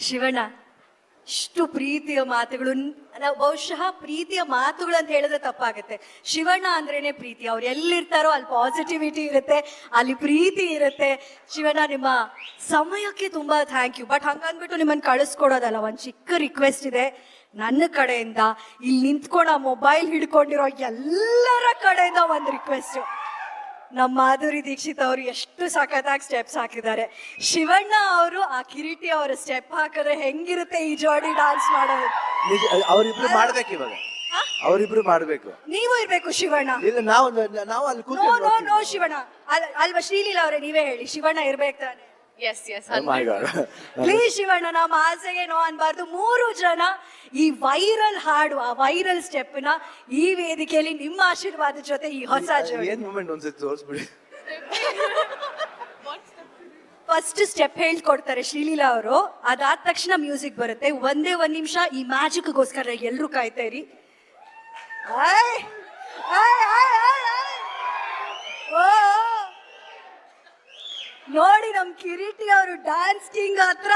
ಶಿವಣ್ಣ, ಇಷ್ಟು ಪ್ರೀತಿಯ ಮಾತುಗಳು. ನಾವು ಬಹುಶಃ ಪ್ರೀತಿಯ ಮಾತುಗಳು ಅಂತ ಹೇಳಿದ್ರೆ ತಪ್ಪಾಗುತ್ತೆ. ಶಿವಣ್ಣ ಅಂದ್ರೇನೆ ಪ್ರೀತಿ. ಅವ್ರು ಎಲ್ಲಿರ್ತಾರೋ ಅಲ್ಲಿ ಪಾಸಿಟಿವಿಟಿ ಇರುತ್ತೆ, ಅಲ್ಲಿ ಪ್ರೀತಿ ಇರುತ್ತೆ. ಶಿವಣ್ಣ, ನಿಮ್ಮ ಸಮಯಕ್ಕೆ ತುಂಬಾ ಥ್ಯಾಂಕ್ ಯು. ಬಟ್ ಹಂಗಂದ್ಬಿಟ್ಟು ನಿಮ್ಮನ್ನು ಕಳಿಸ್ಕೊಡೋದಲ್ಲ, ಒಂದು ಚಿಕ್ಕ ರಿಕ್ವೆಸ್ಟ್ ಇದೆ ನನ್ನ ಕಡೆಯಿಂದ. ಇಲ್ಲಿ ನಿಂತ್ಕೊಂಡು ಆ ಮೊಬೈಲ್ ಹಿಡ್ಕೊಂಡಿರೋ ಎಲ್ಲರ ಕಡೆಯಿಂದ ಒಂದು ರಿಕ್ವೆಸ್ಟು. ನಮ್ಮ ಮಾಧುರಿ ದೀಕ್ಷಿತ್ ಅವರು ಎಷ್ಟು ಸಖತ್ತಾಗಿ ಸ್ಟೆಪ್ಸ್ ಹಾಕಿದ್ದಾರೆ. ಶಿವಣ್ಣ ಅವರು ಆ ಕಿರೀಟಿ ಅವರ ಸ್ಟೆಪ್ ಹಾಕಿದ್ರೆ ಹೆಂಗಿರುತ್ತೆ ಈ ಜೋಡಿ ಡಾನ್ಸ್ ಮಾಡೋದು. ಅವರಿಬ್ರು ಮಾಡ್ಬೇಕು ಇವಾಗ, ಅವರಿಬ್ರು ಮಾಡ್ಬೇಕು. ನೀವು ಇರ್ಬೇಕು ಶಿವಣ್ಣ. ಇಲ್ಲ ನಾವು ಅಲ್ಲಿ ನೋ ಶಿವಣ್ಣ ಅಲ್ವಾ ಶ್ರೀಲೀಲಾ ಅವರೇ, ನೀವೇ ಹೇಳಿ ಶಿವಣ್ಣ ಇರ್ಬೇಕು ತಾನೆ. ಪ್ಲೀಸ್ ಶಿವಣ್ಣ, ನಮ್ಮ ಆಸೆಗೆ ನೋ ಅನ್ಬಾರ್ದು. 3 ಜನ ಈ ವೈರಲ್ ಹಾಡು, ಆ ವೈರಲ್ ಸ್ಟೆಪ್ ನ ಈ ವೇದಿಕೆಯಲ್ಲಿ ನಿಮ್ಮ ಆಶೀರ್ವಾದ ಜೊತೆ ಈ ಹೊಸ ಏನ್ ಮೂಮೆಂಟ್ ಒಂದ್ಸತಿ ತೋರಿಸ್ಬಿಡಿ. ಫಸ್ಟ್ ಸ್ಟೆಪ್ ಹೇಳ್ಕೊಡ್ತಾರೆ ಶ್ರೀಲೀಲಾ ಅವರು, ಅದಾದ ತಕ್ಷಣ ಮ್ಯೂಸಿಕ್ ಬರುತ್ತೆ. ಒಂದೇ 1 ನಿಮಿಷ ಈ ಮ್ಯಾಜಿಕ್ಗೋಸ್ಕರ ಎಲ್ರು ಕಾಯ್ತಾ ಇರಿ. ನೋಡಿ ನಮ್ ಕಿರೀಟಿ ಅವರು ಡ್ಯಾನ್ಸ್ ಕಿಂಗ್ ಹತ್ರ